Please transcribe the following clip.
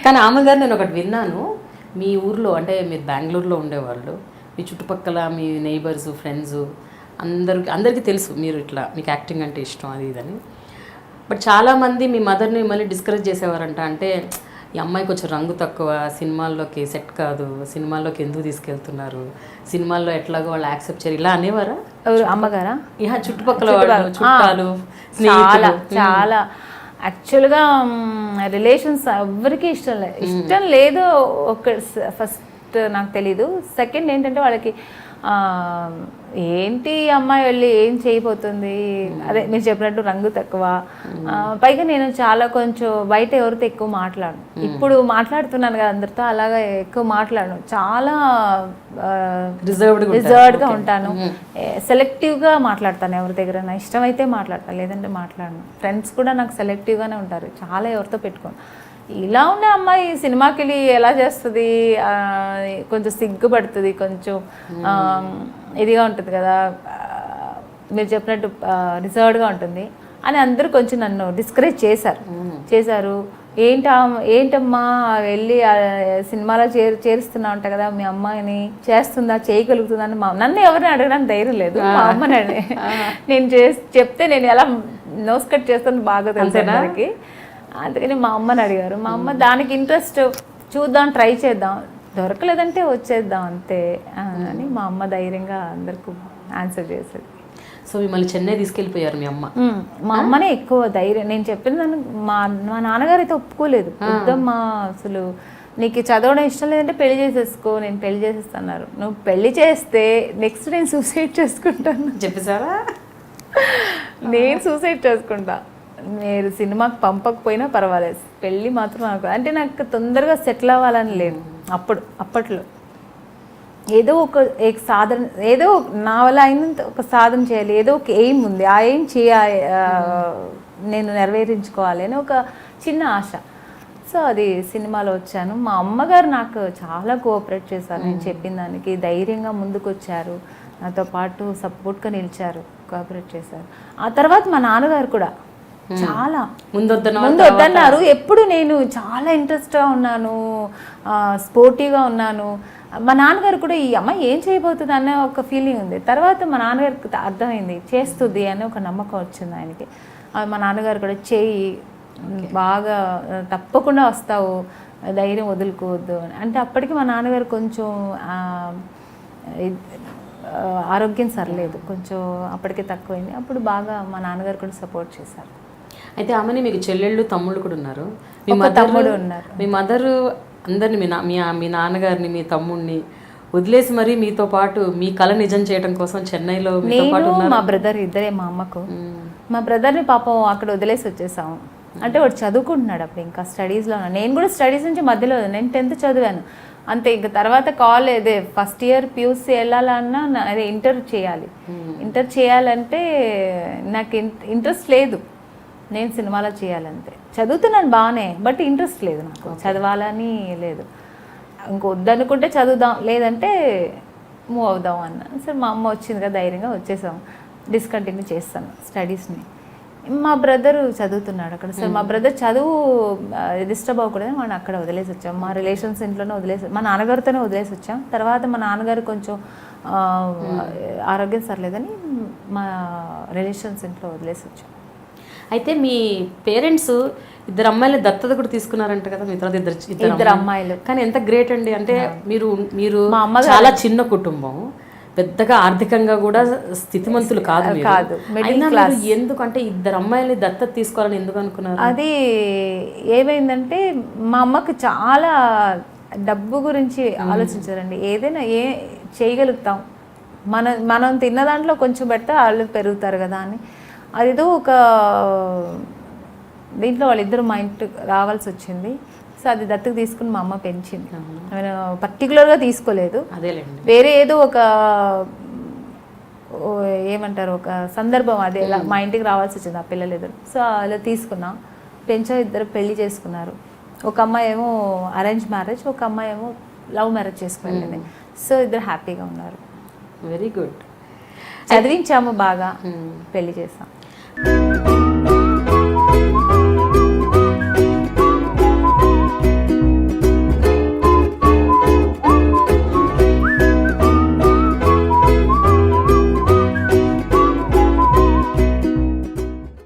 కానీ ఆమె గారు నేను ఒకటి విన్నాను, మీ ఊర్లో అంటే మీరు బెంగళూరులో ఉండేవాళ్ళు, మీ చుట్టుపక్కల మీ నైబర్స్ ఫ్రెండ్స్ అందరికీ తెలుసు మీరు ఇట్లా మీకు యాక్టింగ్ అంటే ఇష్టం అది ఇదని. బట్ చాలామంది మీ మదర్ని మిమ్మల్ని డిస్కరేజ్ చేసేవారంట. అంటే ఈ అమ్మాయి కొంచెం రంగు తక్కువ, సినిమాల్లోకి సెట్ కాదు, సినిమాల్లోకి ఎందుకు తీసుకెళ్తున్నారు, సినిమాల్లో ఎట్లాగో వాళ్ళు యాక్సెప్ట్ చేయరు, ఇలా అనేవారా అమ్మగారా? చుట్టుపక్కల వాళ్ళు, చుట్టాలు, చాలా చాలా యాక్చువల్గా రిలేషన్స్ ఎవరికి ఇష్టం లేదు. ఒక ఫస్ట్ నాకు తెలీదు. సెకండ్ ఏంటంటే వాళ్ళకి ఏంటి అమ్మాయి వెళ్ళి ఏం చేయబోతుంది, అదే మీరు చెప్పినట్టు రంగు తక్కువ. పైగా నేను చాలా కొంచెం బయట ఎవరితో ఎక్కువ మాట్లాడను. ఇప్పుడు మాట్లాడుతున్నాను కదా అందరితో, అలాగా ఎక్కువ మాట్లాడను. చాలా రిజర్వ్డ్గా ఉంటాను. సెలెక్టివ్గా మాట్లాడతాను. ఎవరి దగ్గర నా ఇష్టమైతే మాట్లాడతాను, లేదంటే మాట్లాడను. ఫ్రెండ్స్ కూడా నాకు సెలెక్టివ్గానే ఉంటారు, చాలా ఎవరితో పెట్టుకోను. ఇలా ఉండే అమ్మాయి సినిమాకి వెళ్ళి ఎలా చేస్తుంది, కొంచెం సిగ్గుపడుతుంది, కొంచెం ఇదిగా ఉంటుంది కదా, మీరు చెప్పినట్టు రిజర్వ్డ్గా ఉంటుంది అని అందరూ కొంచెం నన్ను డిస్కరేజ్ చేశారు. ఏంటమ్మా వెళ్ళి సినిమాలో చేరుస్తున్నా ఉంటా కదా, మీ అమ్మాయిని చేస్తుందా, చేయగలుగుతుందా అని నన్ను ఎవరిని అడగడానికి ధైర్యం లేదు. మా అమ్మని నేను చెప్తే నేను ఎలా నోస్ కట్ చేస్తాను బాగా తెలుసు అందరికి. అందుకని మా అమ్మని అడిగారు. మా అమ్మ దానికి ఇంట్రెస్ట్, చూద్దాం, ట్రై చేద్దాం, దొరకలేదంటే వచ్చేద్దాం అంతే అని మా అమ్మ ధైర్యంగా అందరికి ఆన్సర్ చేసేది. సో మిమ్మల్ని చెన్నై తీసుకెళ్ళిపోయారు మీ అమ్మ? మా అమ్మనే ఎక్కువ ధైర్యం. నేను చెప్పిన దాన్ని మా నాన్నగారు అయితే ఒప్పుకోలేదు. వద్దమ్మా, అసలు నీకు చదవడం ఇష్టం లేదంటే పెళ్లి చేసేసుకో, నేను పెళ్లి చేసేస్తున్నారు. నువ్వు పెళ్లి చేస్తే నెక్స్ట్ నేను సూసైడ్ చేసుకుంటాను చెప్పేసారా? నేను సూసైడ్ చేసుకుంటా, మీరు సినిమాకి పంపకపోయినా పర్వాలేదు, పెళ్ళి మాత్రం నాకు అంటే నాకు తొందరగా సెటిల్ అవ్వాలని లేదు. అప్పట్లో ఏదో ఒక సాధన, ఏదో నా వల్ల అయినంత ఒక సాధన చేయాలి, ఏదో ఒక ఎయిమ్ ఉంది, ఆ ఎయిమ్ చేయాలి, నేను నెరవేరించుకోవాలి అని ఒక చిన్న ఆశ. సో అది సినిమాలో వచ్చాను. మా అమ్మగారు నాకు చాలా కోఆపరేట్ చేశారు. నేను చెప్పిన దానికి ధైర్యంగా ముందుకు వచ్చారు, నాతో పాటు సపోర్ట్గా నిలిచారు, కోఆపరేట్ చేశారు. ఆ తర్వాత మా నాన్నగారు కూడా చాలా ముందు వద్దన్నారు. ఎప్పుడు నేను చాలా ఇంట్రెస్ట్గా ఉన్నాను, స్పోర్టివ్గా ఉన్నాను. మా నాన్నగారు కూడా ఈ అమ్మాయి ఏం చేయబోతుంది అనే ఒక ఫీలింగ్ ఉంది. తర్వాత మా నాన్నగారికి అర్థమైంది, చేస్తుంది అని ఒక నమ్మకం వచ్చింది ఆయనకి. మా నాన్నగారు కూడా చేయి, బాగా తప్పకుండా వస్తావు, ధైర్యం వదులుకోవద్దు అంటే. అప్పటికి మా నాన్నగారు కొంచెం ఆరోగ్యం సరలేదు, కొంచెం అప్పటికే తక్కువైంది. అప్పుడు బాగా మా నాన్నగారు కూడా సపోర్ట్ చేశారు. అయితే ఆమెని మీకు చెల్లెళ్ళు తమ్ముళ్ళు కూడా ఉన్నారు, తమ్ముడు ఉన్నారు. మీ మదర్ అందరిని మీ నాన్నగారిని మీ తమ్ముడిని వదిలేసి మరి మీతో పాటు మీ కళ నిజం చేయడం కోసం చెన్నైలో మా బ్రదర్ ఇద్దరే. మా అమ్మకు మా బ్రదర్ని పాపం అక్కడ వదిలేసి వచ్చేసాము. అంటే వాడు చదువుకుంటున్నాడు అప్పుడు, ఇంకా స్టడీస్లో ఉన్నాను. నేను కూడా స్టడీస్ నుంచి మధ్యలో, నేను 10th చదివాను అంతే. ఇంకా తర్వాత అదే ఫస్ట్ ఇయర్ PUC వెళ్ళాలన్నా అదే ఇంటర్ చేయాలి. ఇంటర్ చేయాలంటే నాకు ఇంట్రెస్ట్ లేదు, నేను సినిమాలో చేయాలంతే. చదువుతున్నాను బాగానే, బట్ ఇంట్రెస్ట్ లేదు నాకు, చదవాలని లేదు. ఇంకొద్దనుకుంటే చదువుదాం, లేదంటే మూవ్ అవుదాం అన్నాను. సరే మా అమ్మ వచ్చింది కదా, ధైర్యంగా వచ్చేసాం. డిస్కంటిన్యూ చేస్తాను స్టడీస్ని. మా బ్రదరు చదువుతున్నాడు అక్కడ. సరే మా బ్రదర్ చదువు డిస్టర్బ్ అవ్వకూడదని మనం అక్కడ వదిలేసి వచ్చాం. మా రిలేషన్స్ ఇంట్లోనే వదిలేసి, మా నాన్నగారితోనే వదిలేసి వచ్చాం. తర్వాత మా నాన్నగారు కొంచెం ఆరోగ్యం సరలేదని మా రిలేషన్స్ ఇంట్లో వదిలేసి వచ్చాం. అయితే మీ పేరెంట్స్ ఇద్దరు అమ్మాయిలు దత్తత కూడా తీసుకున్నారంట కదా మీ తర్వాత? ఇద్దరు అమ్మాయిలు. కానీ ఎంత గ్రేట్ అండి. అంటే మీరు మా అమ్మ చాలా చిన్న కుటుంబం, పెద్దగా ఆర్థికంగా కూడా స్థితిమంతులు కాదు. ఎందుకంటే ఇద్దరు అమ్మాయిల్ని దత్తత తీసుకోవాలని ఎందుకు అనుకున్నారు? అది ఏమైందంటే మా అమ్మకి చాలా డబ్బు గురించి ఆలోచించారండి. ఏదైనా చేయగలుగుతాం, మనం తిన్న దాంట్లో కొంచెం పెడితే వాళ్ళు పెరుగుతారు కదా అని. అదేదో ఒక దీంట్లో వాళ్ళిద్దరు మా ఇంటికి రావాల్సి వచ్చింది. సో అది దత్తకు తీసుకుని మా అమ్మ పెంచింది. నేను పర్టికులర్గా తీసుకోలేదు, వేరే ఏదో ఒక ఏమంటారు ఒక సందర్భం, అదే మా ఇంటికి రావాల్సి వచ్చింది ఆ పిల్లలు ఇద్దరు. సో అలా తీసుకున్నాం, పెంచా. ఇద్దరు పెళ్లి చేసుకున్నారు. ఒక అమ్మాయి ఏమో అరేంజ్ మ్యారేజ్, ఒక అమ్మాయి ఏమో లవ్ మ్యారేజ్ చేసుకుని. సో ఇద్దరు హ్యాపీగా ఉన్నారు. Very good. చదివించాము బాగా, పెళ్లి చేసాం.